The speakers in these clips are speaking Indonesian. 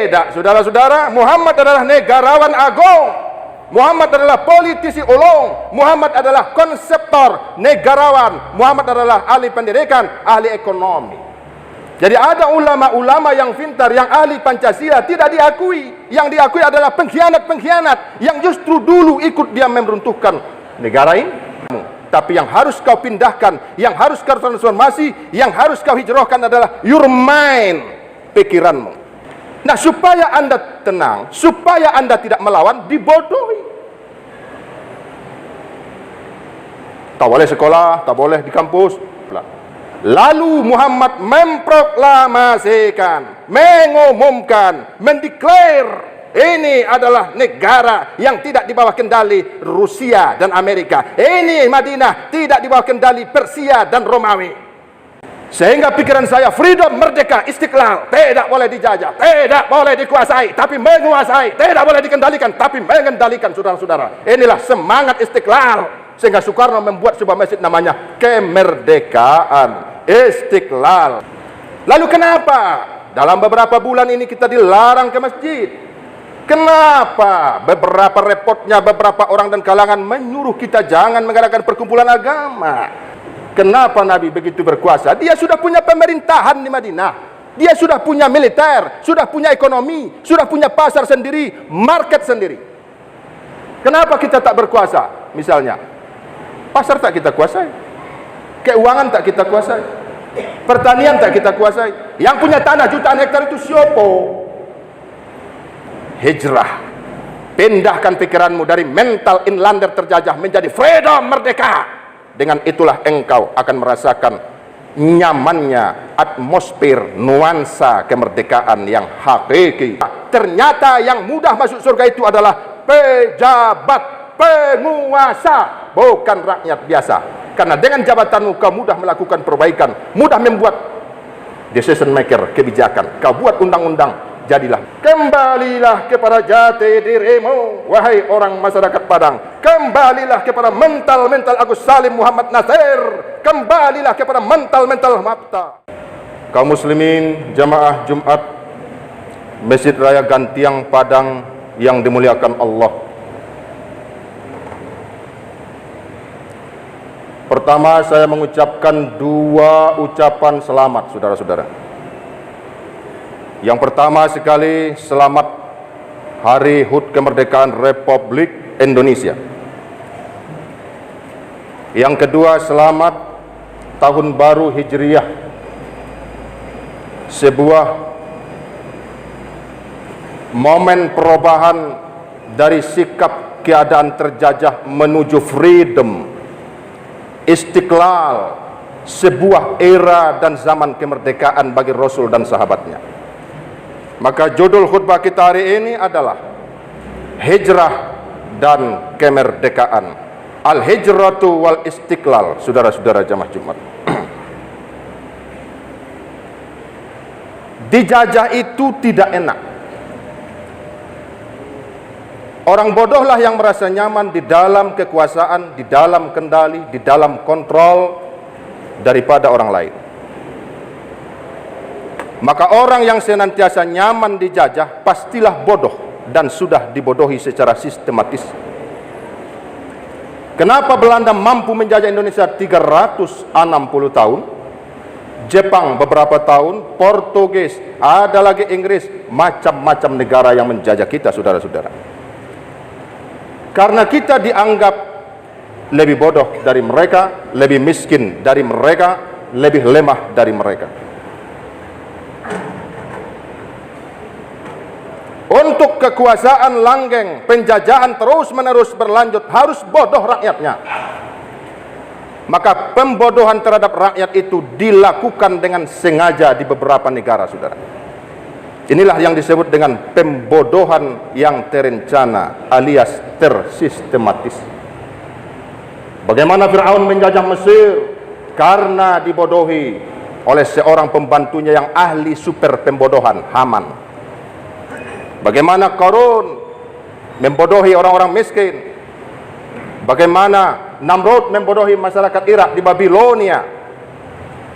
Tidak, saudara-saudara, Muhammad adalah negarawan agung. Muhammad adalah politisi ulung. Muhammad adalah konseptor, negarawan. Muhammad adalah ahli pendidikan, ahli ekonomi. Jadi ada ulama-ulama yang pintar, yang ahli Pancasila tidak diakui. Yang diakui adalah pengkhianat-pengkhianat yang justru dulu ikut dia meruntuhkan negara ini. Tapi yang harus kau pindahkan, yang harus kau transformasi, yang harus kau hijrahkan adalah your mind, pikiranmu. Nah, supaya Anda tenang, supaya Anda tidak melawan, dibodohi. Tak boleh sekolah, tak boleh di kampus. Lalu Muhammad memproklamasikan, mengumumkan, mendeklar, ini adalah negara yang tidak di bawah kendali Rusia dan Amerika. Ini Madinah tidak di bawah kendali Persia dan Romawi. Sehingga pikiran saya, freedom, merdeka, istiqlal, tidak boleh dijajah, tidak boleh dikuasai, tapi menguasai, tidak boleh dikendalikan, tapi mengendalikan, saudara-saudara. Inilah semangat istiqlal. Sehingga Soekarno membuat sebuah masjid namanya Kemerdekaan, Istiqlal. Lalu kenapa dalam beberapa bulan ini kita dilarang ke masjid? Kenapa beberapa repotnya beberapa orang dan kalangan menyuruh kita jangan mengadakan perkumpulan agama? Kenapa Nabi begitu berkuasa? Dia sudah punya pemerintahan di Madinah. Dia sudah punya militer, sudah punya ekonomi, sudah punya pasar sendiri, market sendiri. Kenapa kita tak berkuasa? Misalnya, pasar tak kita kuasai, keuangan tak kita kuasai, pertanian tak kita kuasai. Yang punya tanah jutaan hektar itu siapa? Hijrah. Pindahkan pikiranmu dari mental inlander terjajah menjadi freedom, merdeka. Dengan itulah engkau akan merasakan nyamannya atmosfer nuansa kemerdekaan yang hakiki. Ternyata yang mudah masuk surga itu adalah pejabat, penguasa, bukan rakyat biasa. Karena dengan jabatanmu kau mudah melakukan perbaikan, mudah membuat decision maker, kebijakan. Kau buat undang-undang, jadilah. Kembalilah kepada jati dirimu, wahai orang masyarakat Padang. Kembalilah kepada mental-mental Agus Salim Muhammad Nasir. Kembalilah kepada mental-mental Mapta. Kaum muslimin jamaah Jumat Masjid Raya Gantiang Padang yang dimuliakan Allah. Pertama, saya mengucapkan dua ucapan selamat, saudara-saudara. Yang pertama sekali, selamat Hari HUT Kemerdekaan Republik Indonesia. Yang kedua, selamat Tahun Baru Hijriah. Sebuah momen perubahan dari sikap keadaan terjajah menuju freedom, istiqlal, sebuah era dan zaman kemerdekaan bagi Rasul dan sahabatnya. Maka judul khutbah kita hari ini adalah Hijrah dan Kemerdekaan, Al-Hijratu wal Istiqlal. Saudara-saudara jamaah Jumat, dijajah itu tidak enak. Orang bodohlah yang merasa nyaman di dalam kekuasaan, di dalam kendali, di dalam kontrol daripada orang lain. Maka orang yang senantiasa nyaman dijajah pastilah bodoh dan sudah dibodohi secara sistematis. Kenapa Belanda mampu menjajah Indonesia 360 tahun? Jepang beberapa tahun, Portugis, ada lagi Inggris, macam-macam negara yang menjajah kita, saudara-saudara. Karena kita dianggap lebih bodoh dari mereka, lebih miskin dari mereka, lebih lemah dari mereka. Untuk kekuasaan langgeng, penjajahan terus-menerus berlanjut, harus bodoh rakyatnya. Maka pembodohan terhadap rakyat itu dilakukan dengan sengaja di beberapa negara, saudara. Inilah yang disebut dengan pembodohan yang terencana alias tersistematis. Bagaimana Fir'aun menjajah Mesir? Karena dibodohi oleh seorang pembantunya yang ahli super pembodohan, Haman. Bagaimana Qarun membodohi orang-orang miskin. Bagaimana Namrud membodohi masyarakat Irak di Babilonia.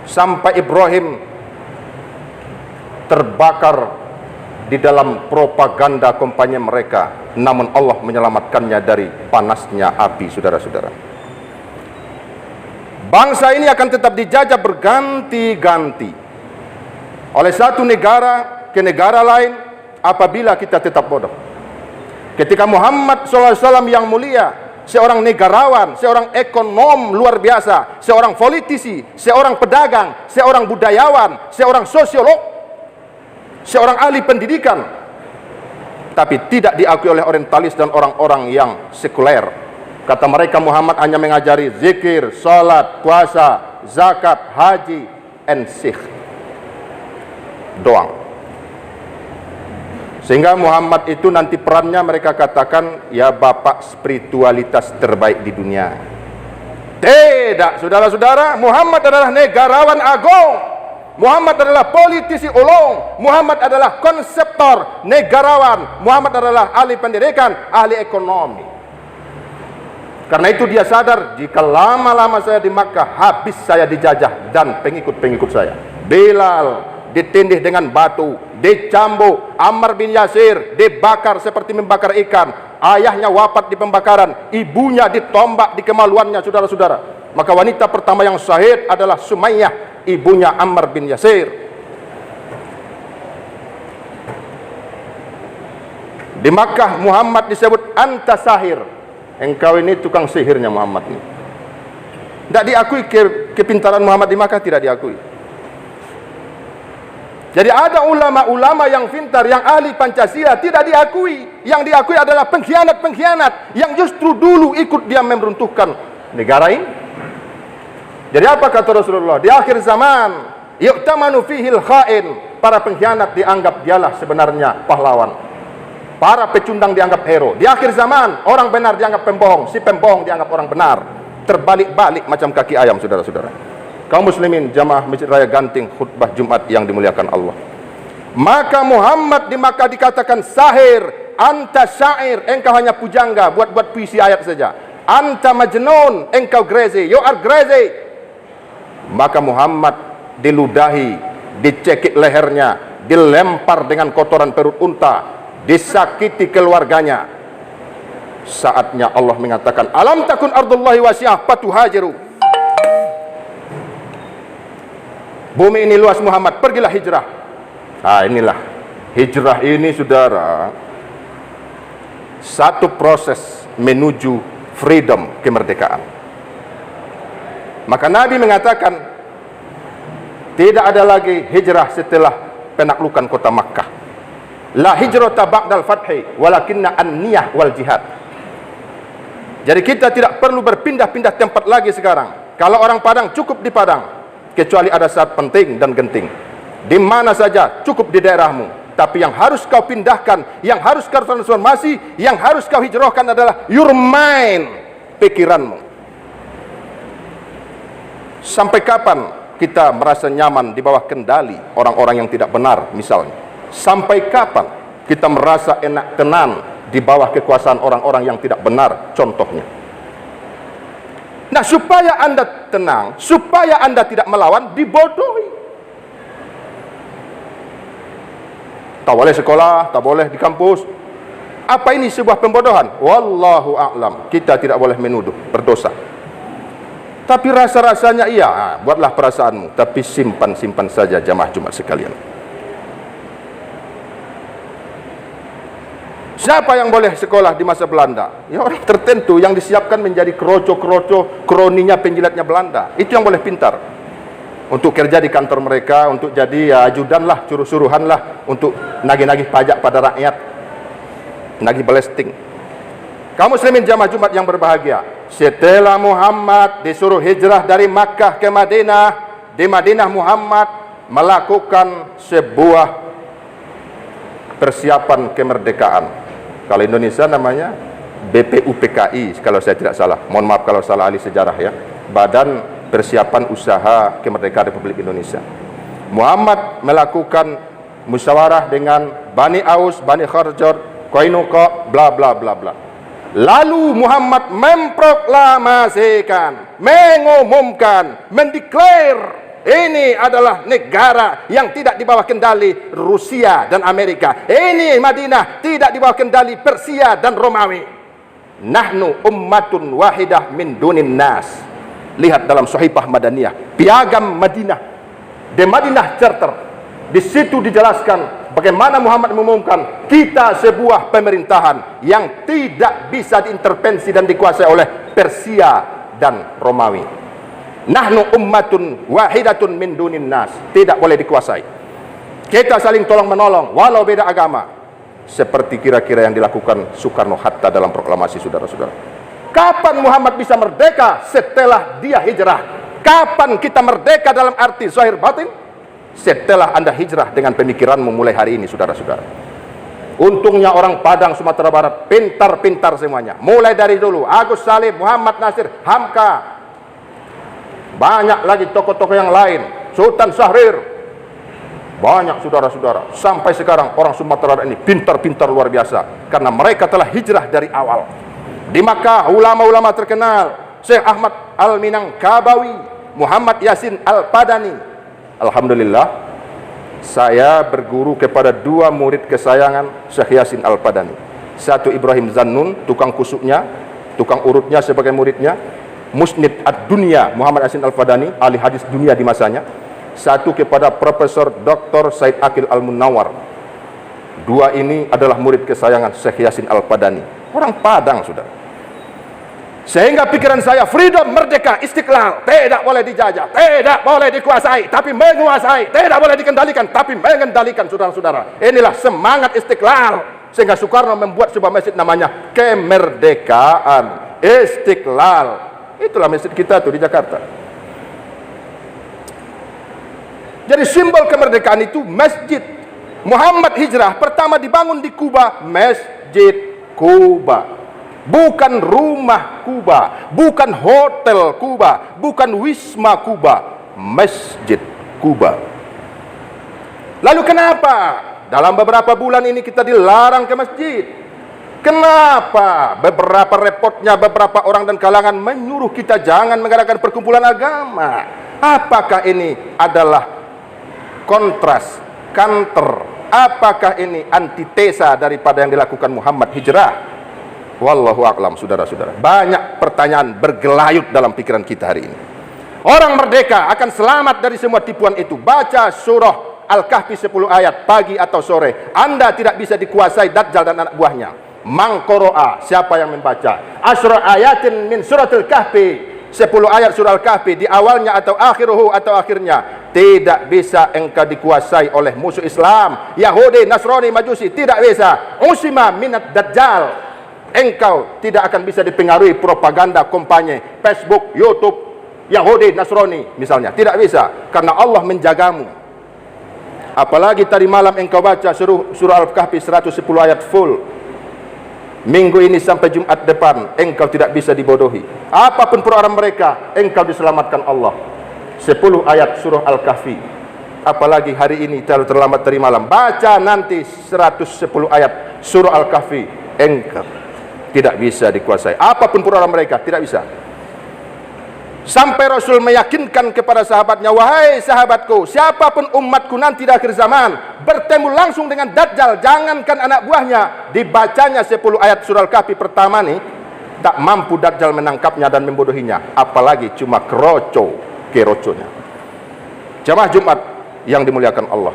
Sampai Ibrahim terbakar di dalam propaganda kampanye mereka, namun Allah menyelamatkannya dari panasnya api, saudara-saudara. Bangsa ini akan tetap dijajah berganti-ganti oleh satu negara ke negara lain apabila kita tetap bodoh. Ketika Muhammad SAW yang mulia, seorang negarawan, seorang ekonom luar biasa, seorang politisi, seorang pedagang, seorang budayawan, seorang sosiolog, seorang ahli pendidikan, tapi tidak diakui oleh orientalis dan orang-orang yang sekuler. Kata mereka Muhammad hanya mengajari zikir, salat, puasa, zakat, haji, and sikh doang. Sehingga Muhammad itu nanti perannya mereka katakan, ya bapak spiritualitas terbaik di dunia. Tidak, saudara-saudara, Muhammad adalah negarawan agung. Muhammad adalah politisi ulung. Muhammad adalah konseptor, negarawan. Muhammad adalah ahli pendidikan, ahli ekonomi. Karena itu dia sadar, jika lama-lama saya di Makkah, habis saya dijajah dan pengikut-pengikut saya. Bilal ditindih dengan batu, dicambuk. Ammar bin Yasir dibakar seperti membakar ikan. Ayahnya wafat di pembakaran, ibunya ditombak di kemaluannya, saudara-saudara. Maka wanita pertama yang syahid adalah Sumayyah, ibunya Ammar bin Yasir. Di Makkah Muhammad disebut anta sahir. Engkau ini tukang sihirnya Muhammad ini. Tidak diakui kepintaran Muhammad di Makkah, tidak diakui. Jadi ada ulama-ulama yang pintar, yang ahli Pancasila, tidak diakui. Yang diakui adalah pengkhianat-pengkhianat yang justru dulu ikut dia meruntuhkan negara ini. Jadi apa kata Rasulullah? Di akhir zaman, yu'tamanu fihil khain. Para pengkhianat dianggap dialah sebenarnya pahlawan. Para pecundang dianggap hero. Di akhir zaman, orang benar dianggap pembohong, si pembohong dianggap orang benar. Terbalik-balik macam kaki ayam, saudara-saudara. Kaum muslimin jamaah Masjid Raya Ganting, khutbah Jumat yang dimuliakan Allah. Maka Muhammad di Makkah dikatakan sahir, anta syair, engkau hanya pujangga, buat-buat puisi ayat saja. Anta majnun, engkau crazy, you are crazy. Maka Muhammad diludahi, dicekik lehernya, dilempar dengan kotoran perut unta, disakiti keluarganya. Saatnya Allah mengatakan, alam takun ardullahi wasi'ah fatuhajiru. Bumi ini luas Muhammad, pergilah hijrah. Nah, inilah hijrah ini, saudara, satu proses menuju freedom, kemerdekaan. Maka Nabi mengatakan, tidak ada lagi hijrah setelah penaklukan kota Makkah. La hijrata ba'dal fathi walakinna an-niyah wal jihad. Jadi kita tidak perlu berpindah-pindah tempat lagi sekarang. Kalau orang Padang cukup di Padang, kecuali ada saat penting dan genting. Di mana saja cukup di daerahmu. Tapi yang harus kau pindahkan, yang harus kau transformasi, yang harus kau hijrahkan adalah your mind, pikiranmu. Sampai kapan kita merasa nyaman di bawah kendali orang-orang yang tidak benar misalnya? Sampai kapan kita merasa enak tenang di bawah kekuasaan orang-orang yang tidak benar, contohnya? Nah, supaya Anda tenang, supaya Anda tidak melawan, dibodohi. Tak boleh sekolah, tak boleh di kampus. Apa ini sebuah pembodohan? Wallahu a'lam. Kita tidak boleh menuduh, berdosa. Tapi rasa-rasanya iya, buatlah perasaanmu, tapi simpan-simpan saja jamaah Jumat sekalian. Siapa yang boleh sekolah di masa Belanda? Ya orang tertentu yang disiapkan menjadi kroco-kroco, kroninya, penjilatnya Belanda. Itu yang boleh pintar. Untuk kerja di kantor mereka, untuk jadi ya, ajudan lah, suruh-suruhan lah, untuk nagih-nagih pajak pada rakyat, nagih balesting. Kaum muslimin jamaah Jumat yang berbahagia, setelah Muhammad disuruh hijrah dari Makkah ke Madinah, di Madinah Muhammad melakukan sebuah persiapan kemerdekaan. Kalau Indonesia namanya BPUPKI kalau saya tidak salah. Mohon maaf kalau salah ahli sejarah ya. Badan Persiapan Usaha Kemerdekaan Republik Indonesia. Muhammad melakukan musyawarah dengan Bani Aus, Bani Kharjar, Qainuqa, bla bla bla bla. Lalu Muhammad memproklamasikan, mengumumkan, mendeklar Ini adalah negara yang tidak di bawah kendali Rusia dan Amerika. Ini Madinah tidak di bawah kendali Persia dan Romawi. Nahnu ummatun wahidah min dunin nas. Lihat dalam Sahifah Madaniyah, Piagam Madinah, The Madinah Charter. Di situ dijelaskan bagaimana Muhammad mengumumkan kita sebuah pemerintahan yang tidak bisa diintervensi dan dikuasai oleh Persia dan Romawi. Nahnu ummatun wahidatun min dunin nas. Tidak boleh dikuasai. Kita saling tolong menolong walau beda agama. Seperti kira-kira yang dilakukan Soekarno-Hatta dalam proklamasi, saudara-saudara. Kapan Muhammad bisa merdeka? Setelah dia hijrah. Kapan kita merdeka dalam arti zahir batin? Setelah Anda hijrah dengan pemikiranmu mulai hari ini, saudara-saudara. Untungnya orang Padang, Sumatera Barat pintar-pintar semuanya. Mulai dari dulu Agus Salim, Muhammad Nasir, Hamka, banyak lagi tokoh-tokoh yang lain, Sultan Syahrir, banyak saudara-saudara. Sampai sekarang orang Sumatera Barat ini pintar-pintar luar biasa, karena mereka telah hijrah dari awal. Di Makkah ulama-ulama terkenal, Syekh Ahmad Al-Minangkabawi, Muhammad Yasin Al-Padani. Alhamdulillah, saya berguru kepada dua murid kesayangan Syekh Yasin Al-Padani. Satu Ibrahim Zannun, tukang kusuknya, tukang urutnya sebagai muridnya. Musnid ad-dunya Muhammad Yasin Al-Padani, ahli hadis dunia di masanya. Satu kepada Profesor Dr. Said Akil Al-Munawar. Dua ini adalah murid kesayangan Syekh Yasin Al-Padani, orang Padang, saudara. Sehingga pikiran saya, freedom, merdeka, istiqlal, tidak boleh dijajah, tidak boleh dikuasai, tapi menguasai, tidak boleh dikendalikan, tapi mengendalikan, saudara-saudara. Inilah semangat istiqlal. Sehingga Soekarno membuat sebuah masjid namanya Kemerdekaan, Istiqlal. Itulah masjid kita tuh di Jakarta. Jadi simbol kemerdekaan itu masjid. Muhammad hijrah pertama dibangun di Kuba, Masjid Kuba. Bukan rumah Kuba, bukan hotel Kuba, bukan wisma Kuba, Masjid Kuba. Lalu kenapa dalam beberapa bulan ini kita dilarang ke masjid? Kenapa beberapa repotnya beberapa orang dan kalangan menyuruh kita jangan mengadakan perkumpulan agama? Apakah ini adalah kontras, counter? Apakah ini antitesa daripada yang dilakukan Muhammad hijrah? Wallahu a'lam, saudara-saudara. Banyak pertanyaan bergelayut dalam pikiran kita hari ini. Orang merdeka akan selamat dari semua tipuan itu. Baca surah Al-Kahfi 10 ayat pagi atau sore. Anda tidak bisa dikuasai Dajjal dan anak buahnya. Mangkoro'a, siapa yang membaca Asyra ayatin min suratul kahfi, 10 ayat surah Al-Kahfi di awalnya atau akhiruhu atau akhirnya, tidak bisa engkau dikuasai oleh musuh Islam, Yahudi, Nasrani, Majusi, tidak bisa. Usima minat Dajjal, engkau tidak akan bisa dipengaruhi propaganda kampanye Facebook, YouTube, Yahudi, Nasrani misalnya, tidak bisa, karena Allah menjagamu. Apalagi tadi malam engkau baca surah Al-Kahfi 110 ayat full. Minggu ini sampai Jumat depan engkau tidak bisa dibodohi. Apapun program mereka, engkau diselamatkan Allah. 10 ayat surah Al-Kahfi. Apalagi hari ini terlambat tadi malam, baca nanti 110 ayat surah Al-Kahfi. Engkau tidak bisa dikuasai. Apapun program mereka, tidak bisa. Sampai Rasul meyakinkan kepada sahabatnya, wahai sahabatku, siapapun umatku nanti di akhir zaman bertemu langsung dengan Dajjal, jangankan anak buahnya, dibacanya 10 ayat surah Al-Kahfi pertama nih, tak mampu Dajjal menangkapnya dan membodohinya, apalagi cuma keroconya. Jamaah Jumat yang dimuliakan Allah,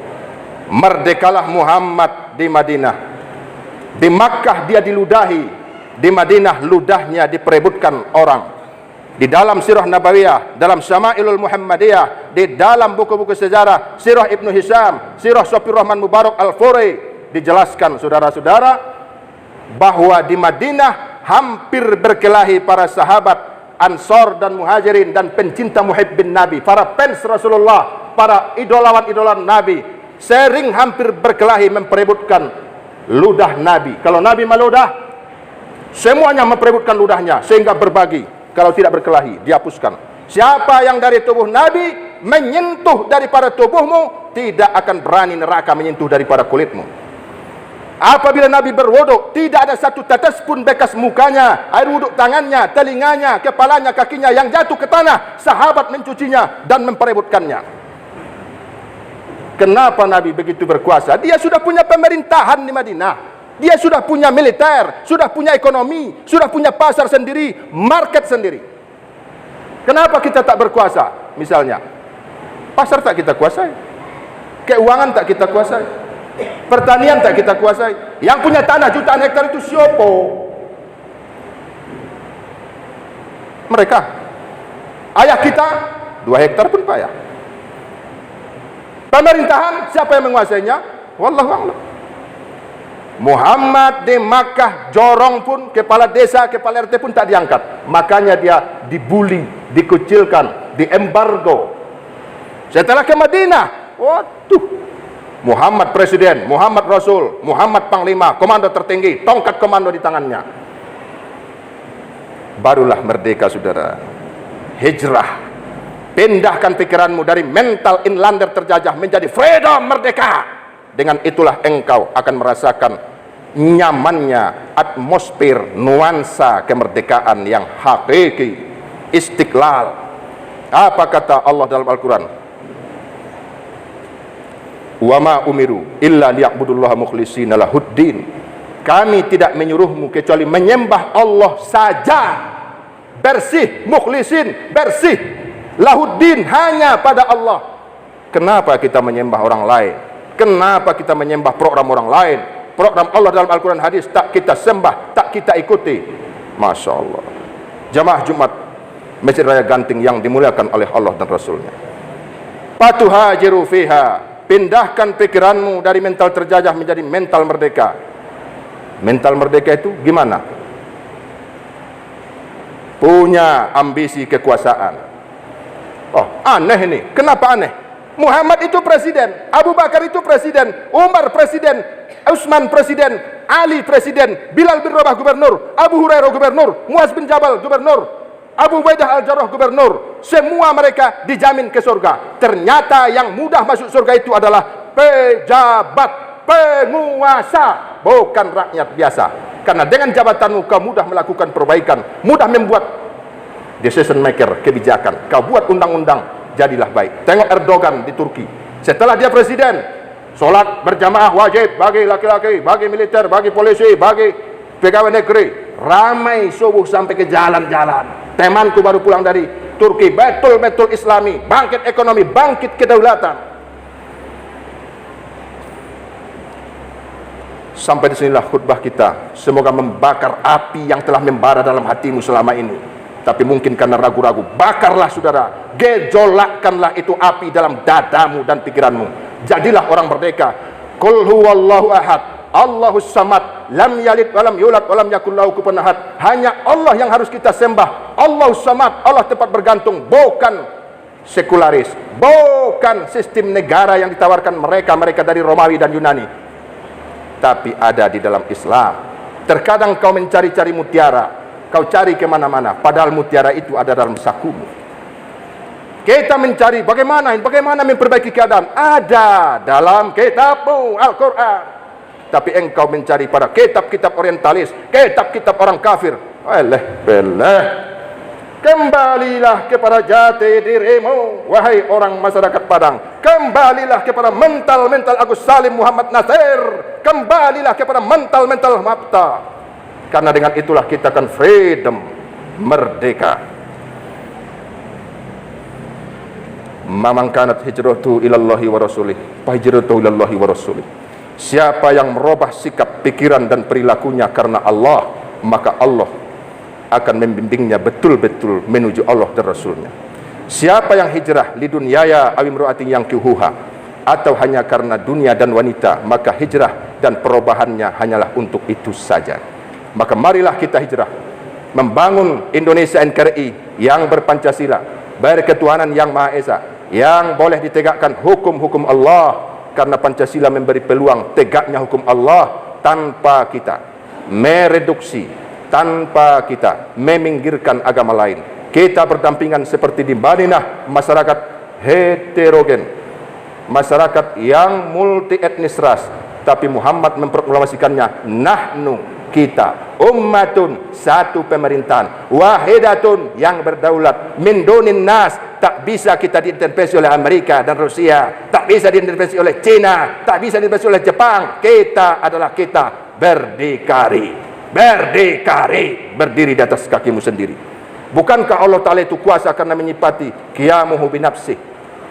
merdekalah Muhammad di Madinah. Di Makkah dia diludahi, di Madinah ludahnya diperebutkan orang. Di dalam Sirah Nabawiyah, dalam Syama'ilul Muhammadiyah, di dalam buku-buku sejarah, Sirah Ibnu Hisham, Sirah Sofir Rahman Mubarak Al-Furi, dijelaskan saudara-saudara bahwa di Madinah hampir berkelahi para sahabat Ansor dan Muhajirin dan pencinta muhibbin Nabi, para fans Rasulullah, para idolawan-idolawan Nabi, sering hampir berkelahi memperebutkan ludah Nabi. Kalau Nabi meludah, semuanya memperebutkan ludahnya sehingga berbagi. Kalau tidak berkelahi, dihapuskan. Siapa yang dari tubuh Nabi menyentuh daripada tubuhmu, tidak akan berani neraka menyentuh daripada kulitmu. Apabila Nabi berwuduk, tidak ada satu tetes pun bekas mukanya, air wuduk tangannya, telinganya, kepalanya, kakinya yang jatuh ke tanah. Sahabat mencucinya dan memperebutkannya. Kenapa Nabi begitu berkuasa? Dia sudah punya pemerintahan di Madinah. Dia sudah punya militer, sudah punya ekonomi, sudah punya pasar sendiri, market sendiri. Kenapa kita tak berkuasa? Misalnya, pasar tak kita kuasai, keuangan tak kita kuasai, pertanian tak kita kuasai. Yang punya tanah jutaan hektar itu siapa? Mereka. Ayah kita 2 hektar pun payah. Pemerintahan siapa yang menguasainya? Wallahu a'lam. Muhammad di Makkah jorong pun, kepala desa, kepala RT pun tak diangkat. Makanya dia dibuli, dikucilkan, diembargo. Setelah ke Madinah, waduh, Muhammad presiden, Muhammad rasul, Muhammad panglima, komando tertinggi, tongkat komando di tangannya. Barulah merdeka, saudara. Hijrah. Pindahkan pikiranmu dari mental inlander terjajah menjadi freedom, merdeka. Dengan itulah engkau akan merasakan nyamannya atmosfer nuansa kemerdekaan yang hakiki, istiqlal. Apa kata Allah dalam Al-Quran? Wa ma umiru illa liya'budullaha mukhlishina lahuddin. Kami tidak menyuruhmu kecuali menyembah Allah saja, bersih, mukhlisin, bersih, lahuddin, hanya pada Allah. Kenapa kita menyembah orang lain? Kenapa kita menyembah program orang lain? Program Allah dalam Al-Quran, hadis tak kita sembah, tak kita ikuti. Masya Allah. Jamaah Jumat Masjid Raya Ganting yang dimuliakan oleh Allah dan Rasulnya, patuhajiru fiha. Pindahkan pikiranmu dari mental terjajah menjadi mental merdeka. Mental merdeka itu gimana? Punya ambisi kekuasaan. Oh, aneh ini. Kenapa aneh? Muhammad itu presiden, Abu Bakar itu presiden, Umar presiden, Utsman presiden, Ali presiden, Bilal bin Rabah gubernur, Abu Hurairah gubernur, Muaz bin Jabal gubernur, Abu Ubaidah al-Jarrah gubernur. Semua mereka dijamin ke surga. Ternyata yang mudah masuk surga itu adalah pejabat, penguasa, bukan rakyat biasa. Karena dengan jabatanmu kau mudah melakukan perbaikan, mudah membuat decision maker, kebijakan. Kau buat undang-undang, jadilah baik. Tengok Erdogan di Turki. Setelah dia presiden, solat berjamaah wajib bagi laki-laki, bagi militer, bagi polisi, bagi pegawai negeri. Ramai subuh sampai ke jalan-jalan. Temanku baru pulang dari Turki, betul-betul islami, bangkit ekonomi, bangkit kedaulatan. Sampai di sinilah khutbah kita. Semoga membakar api yang telah membara dalam hatimu selama ini. Tapi mungkin karena ragu-ragu, bakarlah saudara, gejolakkanlah itu api dalam dadamu dan pikiranmu. Jadilah orang merdeka. Qul huwallahu ahad, Allahus samad, lam yalid walam yulad walam yakul lahu kufuwan ahad. Hanya Allah yang harus kita sembah. Allahus samad, Allah tempat bergantung, bukan sekularis, bukan sistem negara yang ditawarkan mereka dari Romawi dan Yunani, tapi ada di dalam Islam. Terkadang kau mencari-cari mutiara, kau cari kemana-mana, padahal mutiara itu ada dalam sakumu. Kita mencari bagaimana memperbaiki keadaan, ada dalam kitabmu Al-Quran. Tapi engkau mencari pada kitab-kitab orientalis, kitab-kitab orang kafir. Beleh. Kembalilah kepada jati dirimu, wahai orang masyarakat Padang. Kembalilah kepada mental-mental Agus Salim Muhammad Nasir. Kembalilah kepada mental-mental Mapta. Karena dengan itulah kita akan freedom, merdeka. Mamang kanat hijratu ilallahi wa rasulih, fahijratu ilallahi wa rasulih. Siapa yang merubah sikap, pikiran dan perilakunya karena Allah, maka Allah akan membimbingnya betul-betul menuju Allah dan Rasulnya. Siapa yang hijrah lidunyaya awimru'atin yang kihuha, atau hanya karena dunia dan wanita, maka hijrah dan perubahannya hanyalah untuk itu saja. Maka marilah kita hijrah, membangun Indonesia NKRI yang berpancasila, berketuhanan yang Maha Esa, yang boleh ditegakkan hukum-hukum Allah. Karena Pancasila memberi peluang tegaknya hukum Allah tanpa kita mereduksi, tanpa kita meminggirkan agama lain. Kita berdampingan seperti di Madinah, masyarakat heterogen, masyarakat yang multi etnis ras, tapi Muhammad memproklamasikannya, nahnu, kita, ummatun, satu pemerintahan, wahidatun, yang berdaulat, min dunin nas, tak bisa kita diintervensi oleh Amerika dan Rusia, tak bisa diintervensi oleh China, tak bisa diintervensi oleh Jepang. Kita adalah kita berdikari, berdiri di atas kakimu sendiri. Bukankah Allah Ta'ala itu kuasa karena menyifati qiyamuhu binafsih,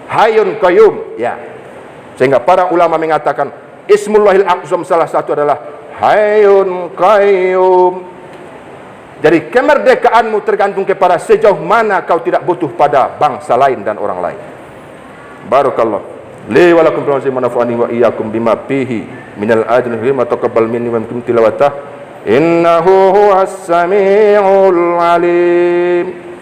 hayyun qayyum, ya. Sehingga para ulama mengatakan Ismullahil A'zam salah satu adalah hayyun qayyum. Jadi kemerdekaanmu tergantung kepada sejauh mana kau tidak butuh pada bangsa lain dan orang lain. Barakallah li wa lakum fi manafa'ani wa iyyakum bima fihi minal ajri lima taqabbal minni wa minkum tilawatah innahu huwas samiul alim.